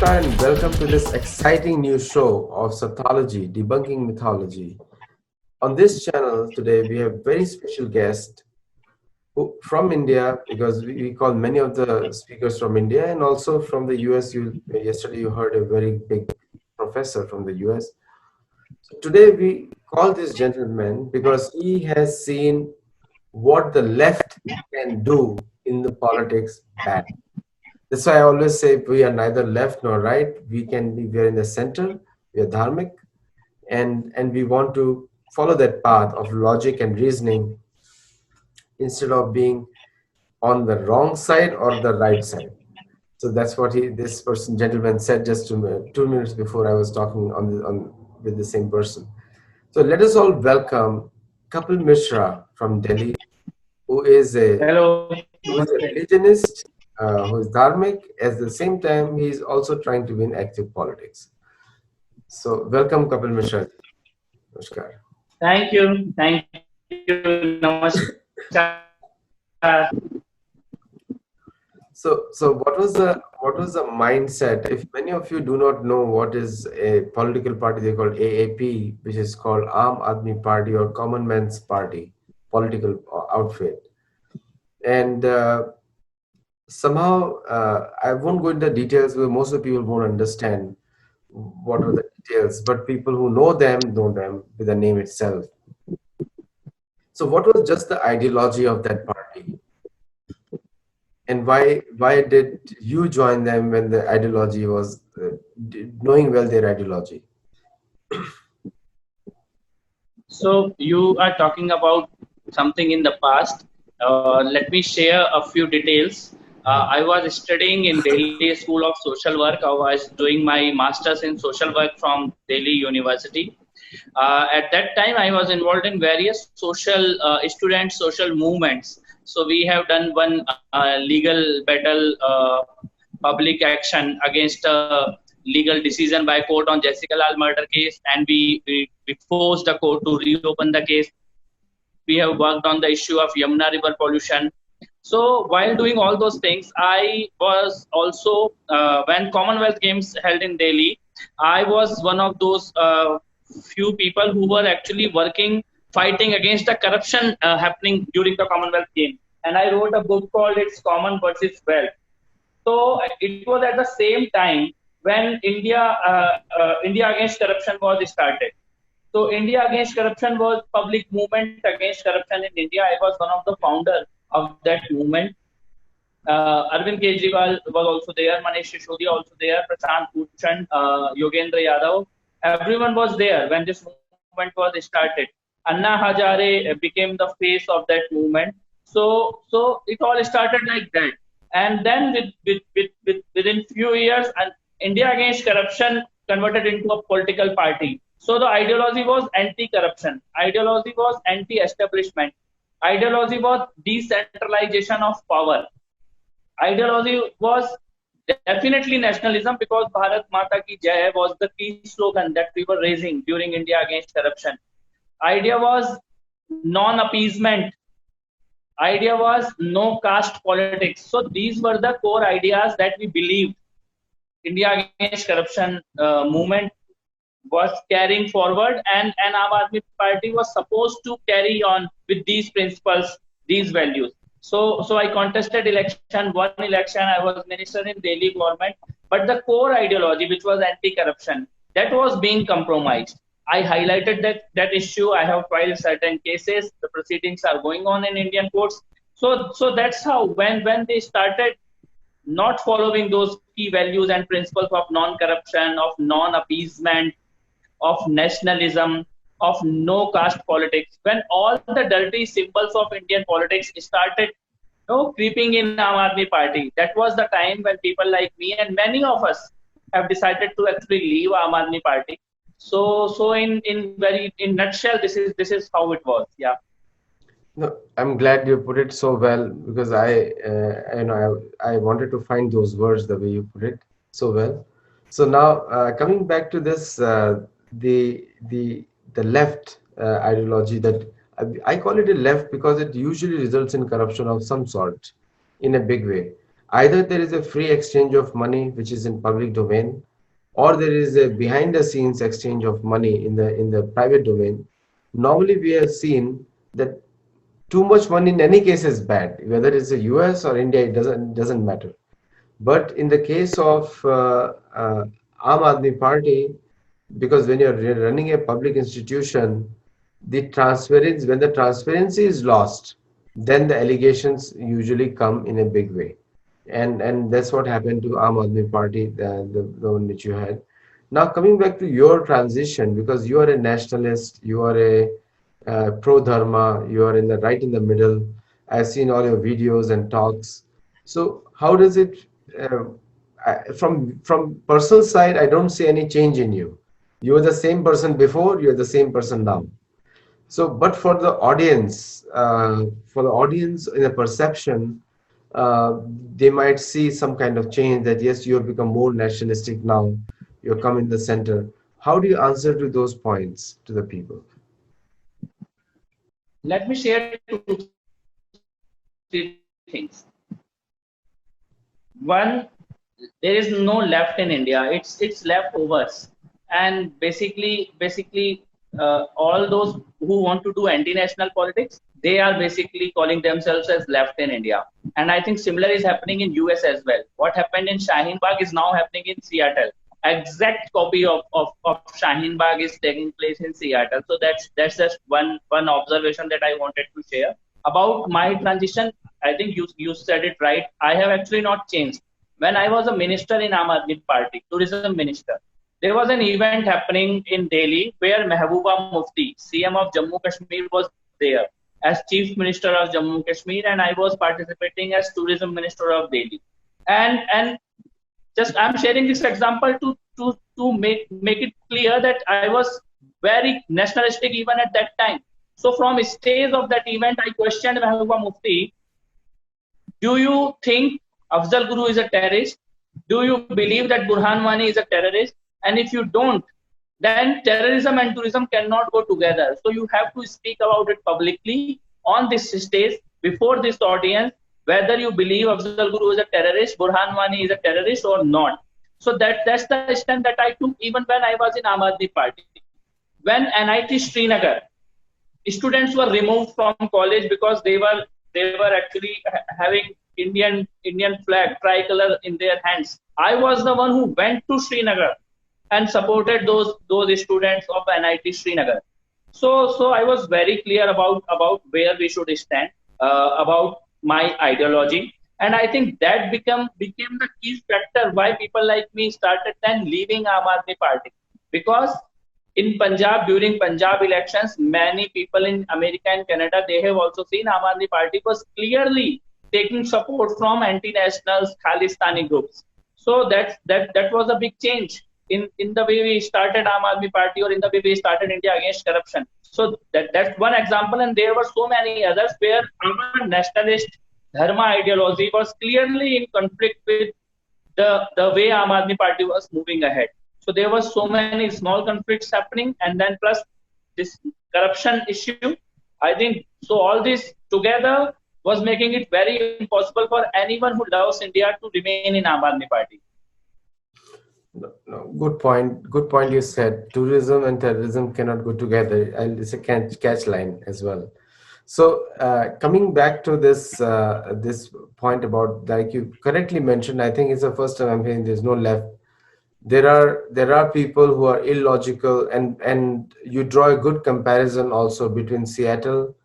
Namaskar and welcome to this exciting new show of Sathology, Debunking Mythology. On this channel today, we have very special guest from India because we call many of the speakers from India and also from the US. Yesterday you heard a very big professor from the US. So today we call this gentleman because he has seen what the left can do in the politics bad. That's why I always say we are neither left nor right. We are in the center. We are dharmic, and we want to follow that path of logic and reasoning instead of being on the wrong side or the right side. So that's what this gentleman said just 2 minutes before I was talking with the same person. So let us all welcome Kapil Mishra from Delhi, who is a Hello. who is a Namaste. religionist, who is dharmic. At the same time, he is also trying to win active politics. So, welcome, Kapil Mishra. Namaskar. Thank you. Thank you. Namaskar. So what was the mindset? If many of you do not know what is a political party, they call AAP, which is called Aam Aadmi Party or Common Man's Party, political outfit, and somehow I won't go into details because most of the people won't understand what are the details, but people who know them with the name itself. So, what was just the ideology of that party, and why did you join them when the ideology was knowing well their ideology? So you are talking about something in the past. Let me share a few details. I was studying in Delhi School of Social Work. I was doing my master's in social work from Delhi University. At that time, I was involved in various social student social movements. So we have done one legal battle, public action against a legal decision by court on Jessica Lal murder case, and we forced the court to reopen the case. We have worked on the issue of Yamuna River pollution. So while doing all those things, I was also when Commonwealth Games held in Delhi, I was one of those few people who were actually working, fighting against the corruption happening during the Commonwealth Games. And I wrote a book called "It's Common versus Wealth." So it was at the same time when India Against Corruption was started. So India Against Corruption was public movement against corruption in India. I was one of the founders of that movement. Arvind Kejriwal was also there, Manish Sisodiya also there, Prashant Bhushan, Yogendra Yadav. Everyone was there when this movement was started. Anna Hazare became the face of that movement. So it all started like that. And then within few years, India Against Corruption converted into a political party. So the ideology was anti-corruption. Ideology was anti-establishment. Ideology was decentralization of power. Ideology was definitely nationalism because Bharat Mata Ki Jai was the key slogan that we were raising during India Against Corruption. Idea was non-appeasement. Idea was no caste politics. So these were the core ideas that we believed India Against Corruption movement was carrying forward, and Aam Aadmi Party was supposed to carry on with these principles, these values. So I contested election, won election. I was minister in Delhi government, but the core ideology, which was anti-corruption, that was being compromised. I highlighted that issue. I have filed certain cases. The proceedings are going on in Indian courts. So that's how when they started not following those key values and principles of non-corruption, of non-appeasement, of nationalism, of no caste politics, when all the dirty symbols of Indian politics started creeping in Aam Aadmi Party, that was the time when people like me and many of us have decided to actually leave Aam Aadmi Party. So in nutshell, this is how it was. Yeah. No, I'm glad you put it so well because I wanted to find those words the way you put it so well. So now coming back to this, the left ideology that I call it a left because it usually results in corruption of some sort in a big way. Either there is a free exchange of money, which is in public domain, or there is a behind the scenes exchange of money in the private domain. Normally, we have seen that too much money in any case is bad, whether it's the US or India, it doesn't matter. But in the case of Aam Aadmi Party, because when you're running a public institution, the transparency, when the transparency is lost, then the allegations usually come in a big way. And that's what happened to Aam Aadmi Party, the one which you had. Now coming back to your transition, because you are a nationalist, you are a pro dharma, you are in the right in the middle. I've seen all your videos and talks. So how does it, uh, from personal side, I don't see any change in you. You were the same person before, you're the same person now. So, but for the audience in a perception, they might see some kind of change that yes, you have become more nationalistic now. You're come in the center. How do you answer to those points to the people? Let me share two, three things. One, there is no left in India. It's leftovers, and basically, all those who want to do anti-national politics, they are basically calling themselves as left in India. And I think similar is happening in US as well. What happened in Shaheen Bagh is now happening in Seattle. Exact copy of Shaheen Bagh is taking place in Seattle. So that's just one observation that I wanted to share about my transition. I think you said it right. I have actually not changed. When I was a minister in Aam Aadmi Party, tourism minister, there was an event happening in Delhi where Mehbooba Mufti, CM of Jammu Kashmir, was there as Chief Minister of Jammu Kashmir, and I was participating as Tourism Minister of Delhi. And just I'm sharing this example to make it clear that I was very nationalistic even at that time. So from stage of that event, I questioned Mehbooba Mufti, do you think Afzal Guru is a terrorist? Do you believe that Burhan Wani is a terrorist? And if you don't, then terrorism and tourism cannot go together. So you have to speak about it publicly on this stage before this audience, whether you believe Afzal Guru is a terrorist, Burhan Wani is a terrorist or not. So that's the stand that I took even when I was in Aam Aadmi Party. When NIT Srinagar, students were removed from college because they were actually having Indian flag tricolor in their hands. I was the one who went to Srinagar and supported those students of NIT Srinagar. So I was very clear about where we should stand, about my ideology, and I think that became the key factor why people like me started then leaving Aam Aadmi Party, because in Punjab, during Punjab elections, many people in America and Canada, they have also seen Aam Aadmi Party was clearly taking support from anti-nationals, Khalistani groups. So that was a big change in the way we started Aam Aadmi Party, or in the way we started India against corruption. So that's one example, and there were so many others where our nationalist dharma ideology was clearly in conflict with the way Aam Aadmi Party was moving ahead. So there were so many small conflicts happening, and then plus this corruption issue. I think so. All this together was making it very impossible for anyone who loves India to remain in Aam Aadmi Party. No, no, good point. Good point. You said tourism and terrorism cannot go together. And it's a catch line as well. So coming back to this point about, like you correctly mentioned, I think it's the first time I'm hearing there's no left. There are people who are illogical, and you draw a good comparison also between Seattle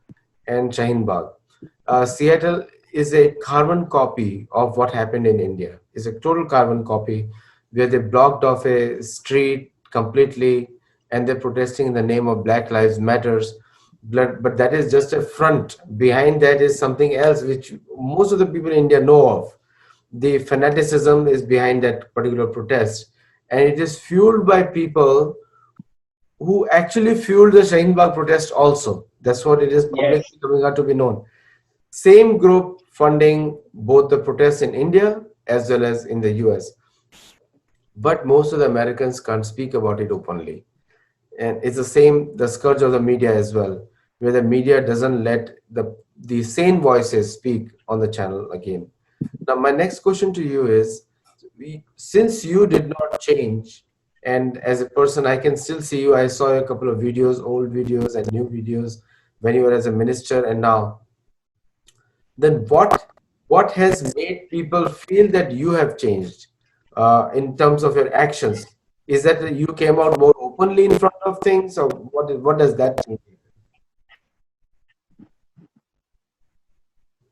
and Shaheen Bagh. Seattle is a carbon copy of what happened in India. It's a total carbon copy where they blocked off a street completely and they're protesting in the name of Black Lives Matters. But that is just a front. Behind that is something else which most of the people in India know of. The fanaticism is behind that particular protest, and it is fueled by people who actually fueled the Shaheen Bagh protest also. That's what it is Yes. publicly coming out to be known. Same group funding both the protests in India as well as in the US. But most of the Americans can't speak about it openly. And it's the same, the scourge of the media as well, where the media doesn't let the sane voices speak on the channel again. Now, my next question to you is, since you did not change, and as a person, I can still see you. I saw a couple of videos, old videos and new videos when you were as a minister and now. Then what has made people feel that you have changed in terms of your actions? Is that you came out more openly in front of things, or what does that mean?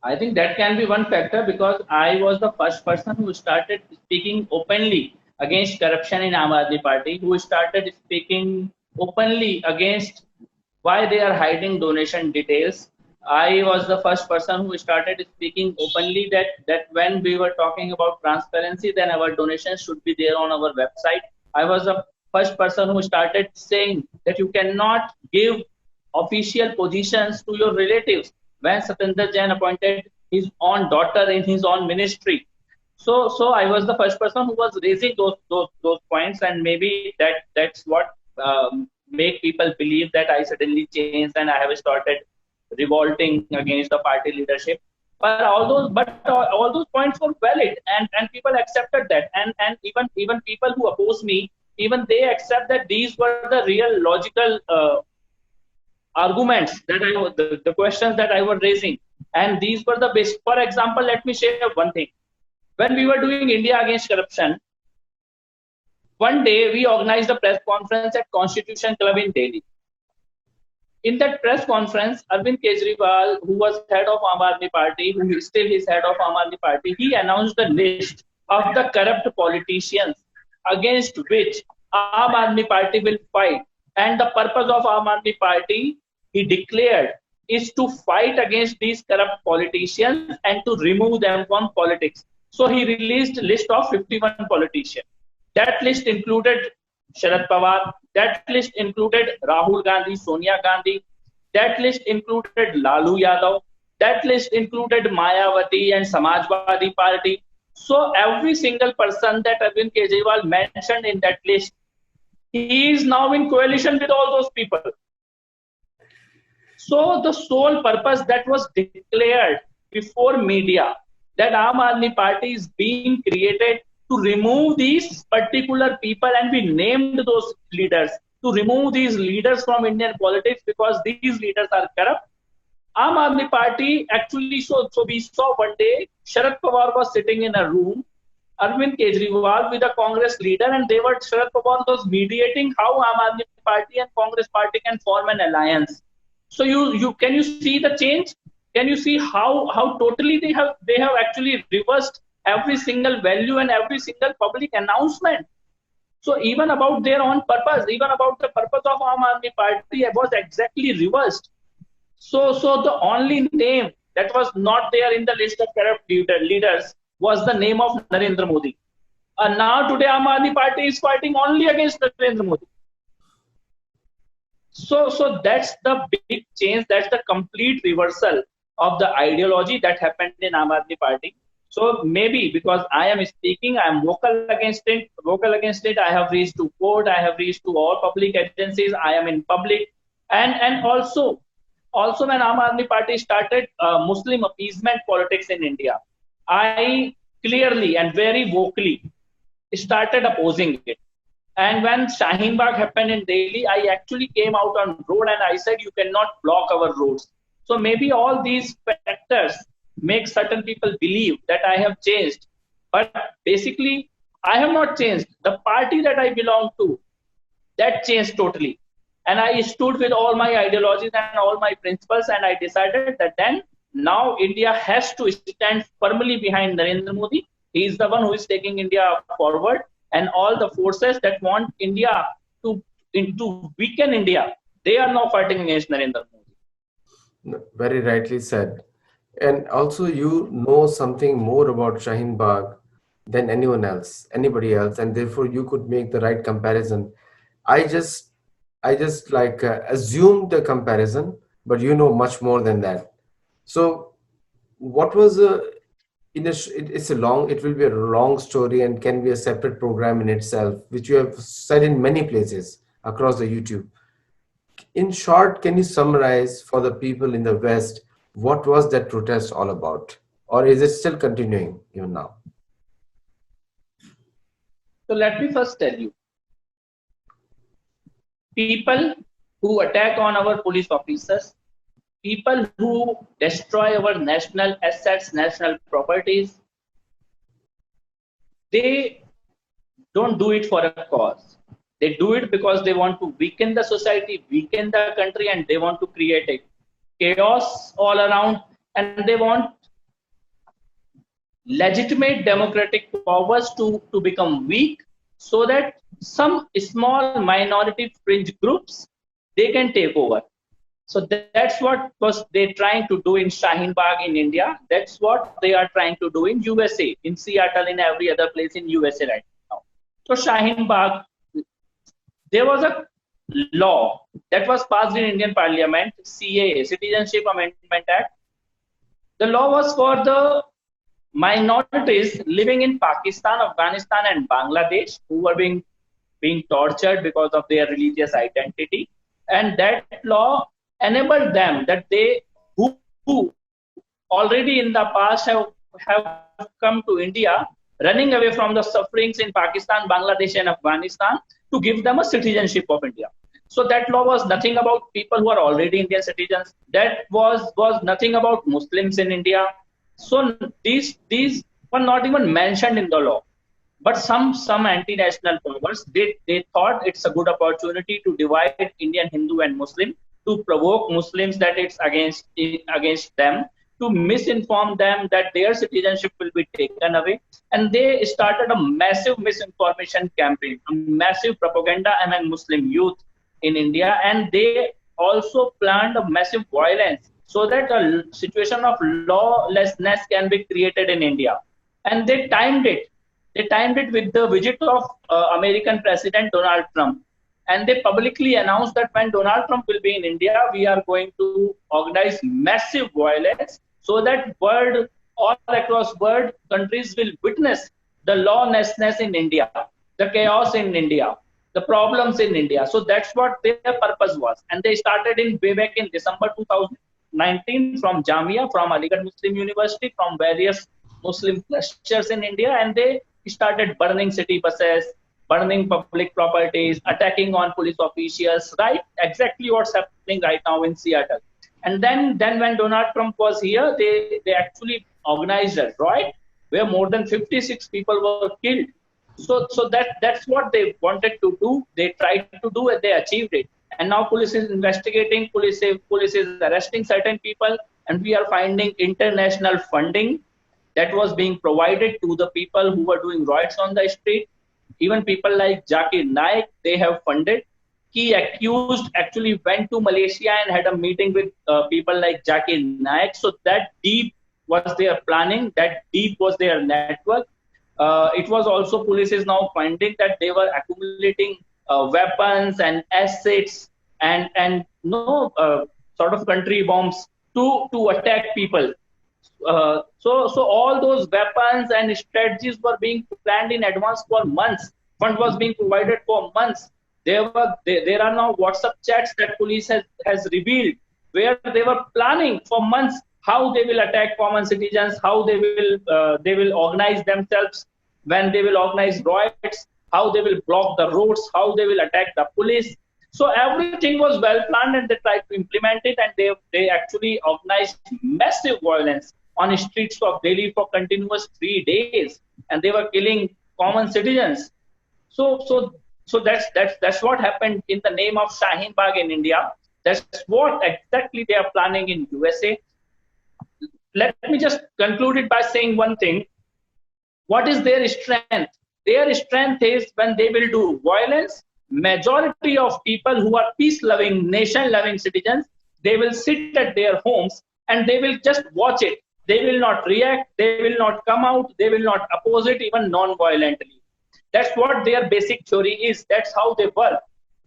I think that can be one factor because I was the first person who started speaking openly against corruption in Aam Aadmi Party, who started speaking openly against why they are hiding donation details. I was the first person who started speaking openly that when we were talking about transparency, then our donations should be there on our website. I was the first person who started saying that you cannot give official positions to your relatives when Satinder Jain appointed his own daughter in his own ministry. So I was the first person who was raising those points, and maybe that's what make people believe that I suddenly changed and I have started revolting against the party leadership. All those points were valid, and people accepted that, and even people who oppose me, even they accept that these were the real logical arguments that the questions that I was raising, and these were the best. For example, let me share one thing. When we were doing India against corruption, one day we organized a press conference at Constitution Club in Delhi. In that press conference, Arvind Kejriwal, who was head of Aam Aadmi Party, who still is head of Aam Aadmi Party, he announced the list of the corrupt politicians against which Aam Aadmi Party will fight. And the purpose of Aam Aadmi Party, he declared, is to fight against these corrupt politicians and to remove them from politics. So he released a list of 51 politicians. That list included Sharad Pawar. That list included Rahul Gandhi, Sonia Gandhi. That list included Lalu Yadav. That list included Mayawati and Samajwadi Party. So every single person that Arvind Kejriwal mentioned in that list, he is now in coalition with all those people. So the sole purpose that was declared before media, that Aam Aadmi Party is being created to remove these particular people, and we named those leaders, to remove these leaders from Indian politics because these leaders are corrupt. Aam Aadmi Party actually, so we saw one day Sharad Pawar was sitting in a room, Arvind Kejriwal with a Congress leader, and Sharad Pawar was mediating how Aam Aadmi Party and Congress Party can form an alliance. So you can you see the change? Can you see how totally they have actually reversed every single value and every single public announcement? So even about their own purpose, even about the purpose of Aam Aadmi Party was exactly reversed. So the only name that was not there in the list of corrupt leaders was the name of Narendra Modi. And now today Aam Aadmi Party is fighting only against Narendra Modi. So that's the big change. That's the complete reversal of the ideology that happened in Aam Aadmi Party. So maybe because I am speaking, I am vocal against it. I have reached to court. I have reached to all public agencies. I am in public, and also when Aam Aadmi Party started Muslim appeasement politics in India, I clearly and very vocally started opposing it. And when Shaheen Bagh happened in Delhi, I actually came out on road and I said, you cannot block our roads. So maybe all these factors make certain people believe that I have changed. But basically, I have not changed. The party that I belong to, that changed totally. And I stood with all my ideologies and all my principles, and I decided that then now India has to stand firmly behind Narendra Modi. He is the one who is taking India forward. And all the forces that want India to weaken India, they are now fighting against Narendra Modi. Very rightly said. And also, you know something more about Shaheen Bagh than anybody else, and therefore you could make the right comparison. I just assumed the comparison, but you know much more than that. So, what was it will be a long story and can be a separate program in itself, which you have said in many places across the YouTube. In short, can you summarize for the people in the West what was that protest all about? or is it still continuing even now? So let me first tell you, people who attack on our police officers, people who destroy our national assets, national properties, they don't do it for a cause. They do it because they want to weaken the society, weaken the country, and they want to create a chaos all around. And they want legitimate democratic powers to become weak so that some small minority fringe groups they can take over. So that's what was they trying to do in Shaheen Bagh in India. That's what they are trying to do in USA, in Seattle, in every other place in USA right now. So Shaheen Bagh, there was a law that was passed in Indian Parliament, CAA, Citizenship Amendment Act. The law was for the minorities living in Pakistan, Afghanistan, and Bangladesh who were being tortured because of their religious identity. And that law enabled them that they who already in the past have come to India running away from the sufferings in Pakistan, Bangladesh, and Afghanistan to give them a citizenship of India. So that law was nothing about people who are already Indian citizens. That was nothing about Muslims in India. So these were not even mentioned in the law. But some anti-national powers, they thought it's a good opportunity to divide Indian Hindu and Muslim, to provoke Muslims that it's against them, to misinform them that their citizenship will be taken away. And they started a massive misinformation campaign, a massive propaganda among Muslim youth in India. And they also planned a massive violence so that a situation of lawlessness can be created in India. And they timed it. They timed it with the visit of American President Donald Trump. And they publicly announced that when Donald Trump will be in India, we are going to organize massive violence so that all across world countries will witness the lawlessness in India, the chaos in India, the problems in India. So that's what their purpose was. And they started way back in December 2019 from Jamia, from Aligarh Muslim University, from various Muslim clusters in India, and they started burning city buses, burning public properties, attacking on police officials, right? Exactly what's happening right now in Seattle. And then when Donald Trump was here, they actually organized a riot where more than 56 people were killed. So that's what they wanted to do. They tried to do it, they achieved it. And now police is investigating, police is arresting certain people, and we are finding international funding that was being provided to the people who were doing riots on the street. Even people like Zakir Naik, they have funded. Key accused actually went to Malaysia and had a meeting with people like Zakir Naik. So that deep was their planning, that deep was their network. It was also police is now finding that they were accumulating weapons and assets and sort of country bombs to attack people. So all those weapons and strategies were being planned in advance for months. Fund was being provided for months. There are now WhatsApp chats that police has revealed where they were planning for months how they will attack common citizens, how they will organize themselves when they will organize riots, how they will block the roads, how they will attack the police. So everything was well planned, and they tried to implement it, and they actually organized massive violence on the streets of Delhi for continuous 3 days, and they were killing common citizens. So that's what happened in the name of Shaheen Bagh in India. That's what exactly they are planning in USA. Let me just conclude it by saying one thing. What is their strength? Their strength is when they will do violence. Majority of people who are peace-loving, nation-loving citizens, they will sit at their homes and they will just watch it. They will not react. They will not come out. They will not oppose it even non-violently. That's what their basic theory is. That's how they work.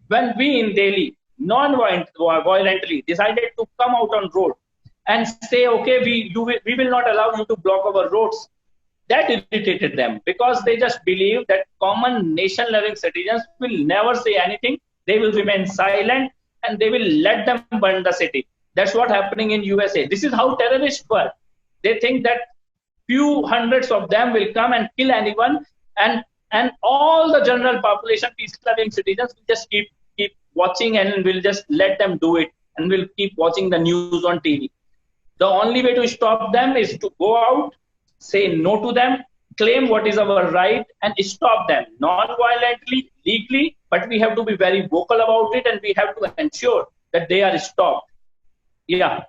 When we in Delhi, non-violently, decided to come out on road and say, okay, we will not allow you to block our roads, that irritated them because they just believe that common nation-loving citizens will never say anything. They will remain silent and they will let them burn the city. That's what's happening in USA. This is how terrorists work. They think that few hundreds of them will come and kill anyone, and all the general population, peace loving citizens, will just keep watching, and will just let them do it, and will keep watching the news on TV. The only way to stop them is to go out, say no to them, claim what is our right, and stop them non-violently, legally. But we have to be very vocal about it, and we have to ensure that they are stopped. Yeah.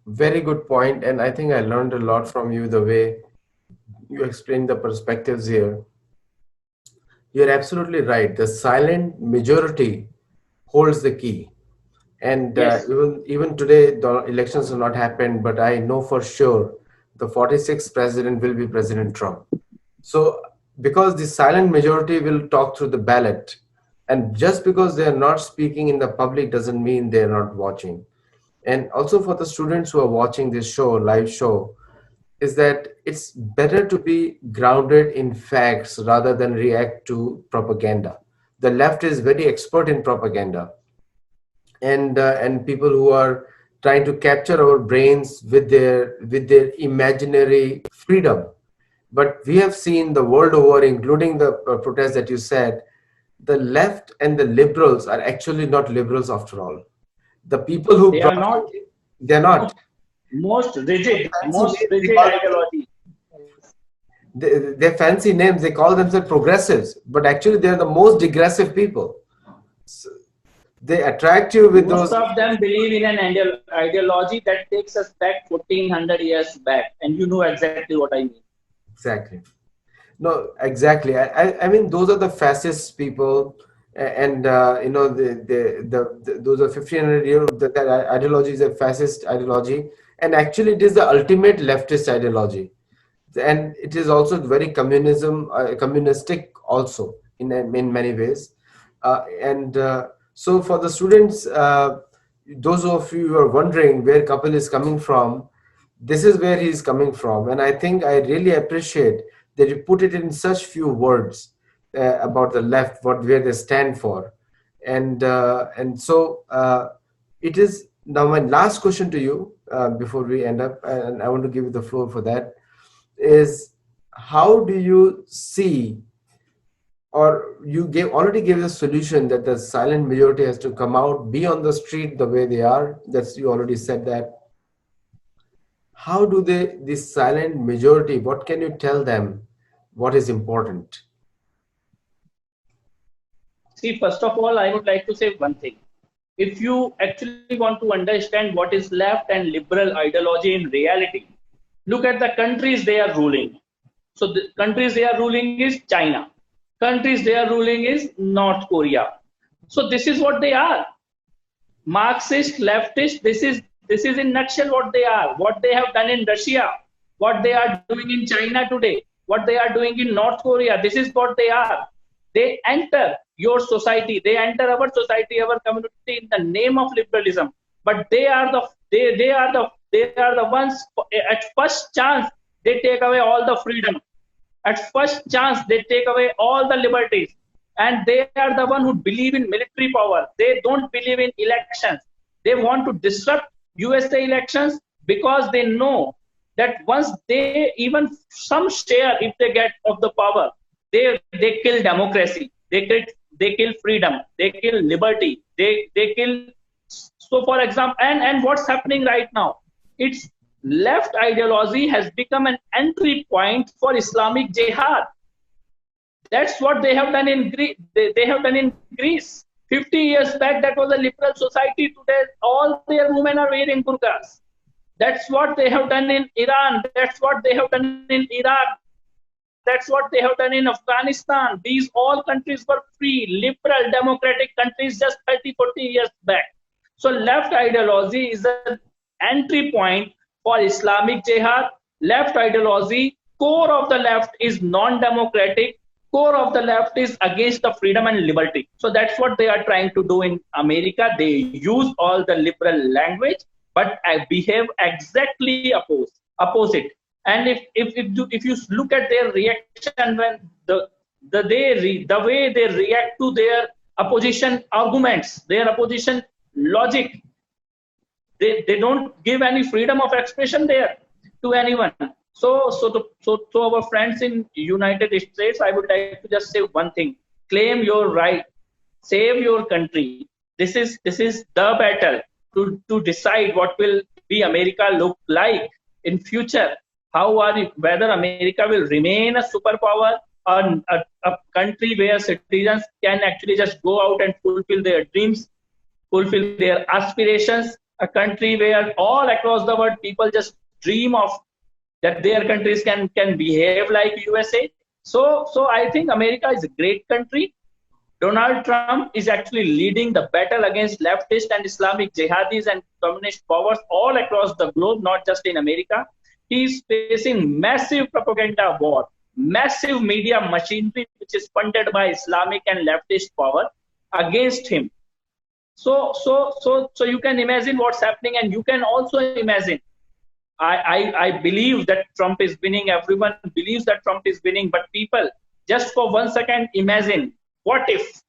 Very good point, and I think I learned a lot from you the way you explained the perspectives here. You're absolutely right. The silent majority holds the key. And Yes. even today, the elections have not happened, but I know for sure the 46th president will be President Trump. So, because the silent majority will talk through the ballot, and just because they are not speaking in the public doesn't mean they are not watching. And also for the students who are watching this show, live show, is that it's better to be grounded in facts rather than react to propaganda. The left is very expert in propaganda, and people who are trying to capture our brains with their imaginary freedom. But we have seen the world over, including the protests that you said, the left and the liberals are actually not liberals after all. The people who They are brought, not. they're not. Most Their rigid, fancy most names, they rigid call ideology. their fancy names, they call themselves progressives, but actually they're the most digressive people. So they attract you with Most those. of them believe in an ideology that takes us back 1400 years back, and you know exactly what I mean. Exactly. No, exactly. I mean, those are the fascist people, and you know, those are 1500 year that ideology is a fascist ideology, and actually, it is the ultimate leftist ideology, and it is also very communistic also in many ways, and so for the students, those of you who are wondering where Kapil is coming from, this is where he is coming from, and I think I really appreciate that you put it in such few words about the left, what where they stand for, and so it is now my last question to you before we end up, and I want to give you the floor for that. Is how do you see, or you already gave the solution that the silent majority has to come out, be on the street the way they are. That's, you already said that. How do they, this silent majority, what can you tell them, what is important? See, first of all, I would like to say one thing. If you actually want to understand what is left and liberal ideology in reality, look at the countries they are ruling. So the countries they are ruling is China. Countries they are ruling is North Korea. So this is what they are. Marxist, leftist. This is in nutshell what they are. What they have done in Russia, what they are doing in China today, what they are doing in North Korea. This is what they are. They enter your society. They enter our society, our community in the name of liberalism. But they are the ones. At first chance, they take away all the freedom. At first chance, they take away all the liberties, and they are the one who believe in military power. They don't believe in elections. They want to disrupt USA elections because they know that once they even some share, if they get of the power, they kill democracy. They kill freedom. They kill liberty. They kill. So, for example, and what's happening right now? It's left ideology has become an entry point for Islamic Jihad. That's what they have done in Greece. They have done in Greece. 50 years back, that was a liberal society. Today, all their women are wearing burqas. That's what they have done in Iran. That's what they have done in Iraq. That's what they have done in Afghanistan. These all countries were free, liberal, democratic countries just 30, 40 years back. So left ideology is an entry point for Islamic Jihad. Left ideology, core of the left is non-democratic. Core of the left is against the freedom and liberty. So that's what they are trying to do in America. They use all the liberal language, but behave exactly opposite. And if you look at their reaction when the way they react to their opposition arguments, their opposition logic, they don't give any freedom of expression there to anyone. So our friends in United States, I would like to just say one thing: claim your right, save your country. This is the battle to decide what will be America look like in future. How are you, whether America will remain a superpower or a country where citizens can actually just go out and fulfill their dreams, fulfill their aspirations, a country where all across the world people just dream of that their countries can behave like USA. So I think America is a great country. Donald Trump is actually leading the battle against leftist and Islamic jihadis and communist powers all across the globe, not just in America. He is facing massive propaganda war, massive media machinery which is funded by Islamic and leftist power against him. So you can imagine what's happening, and you can also imagine. I believe that Trump is winning. Everyone believes that Trump is winning, but people, just for 1 second, imagine what if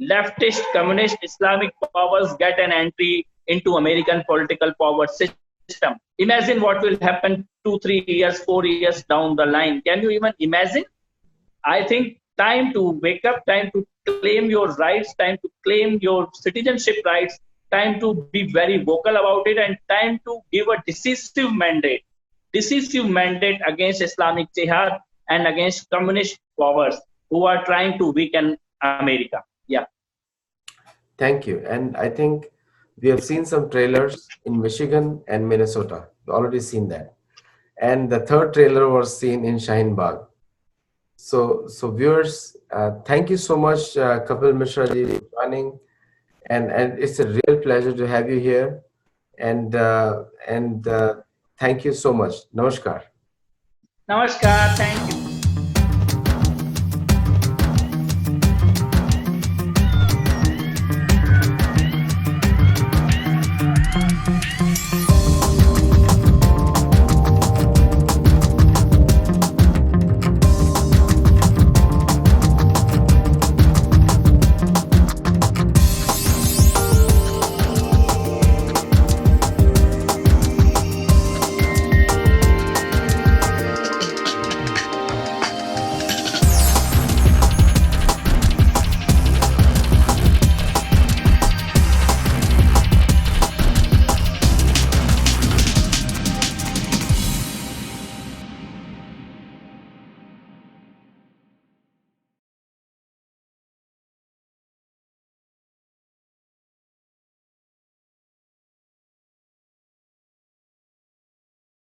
leftist, communist, Islamic powers get an entry into American political power system. Imagine what will happen 2, 3 years, 4 years down the line. Can you even imagine? I think time to wake up, time to claim your rights, time to claim your citizenship rights, time to be very vocal about it, and time to give a decisive mandate against Islamic Jihad and against communist powers who are trying to weaken America. Yeah. Thank you. And I think we have seen some trailers in Michigan and Minnesota. We've already seen that. And the third trailer was seen in Shaheen Bagh. So viewers, thank you so much, Kapil Mishra ji, for joining. And it's a real pleasure to have you here. And thank you so much. Namaskar. Namaskar. Thank you.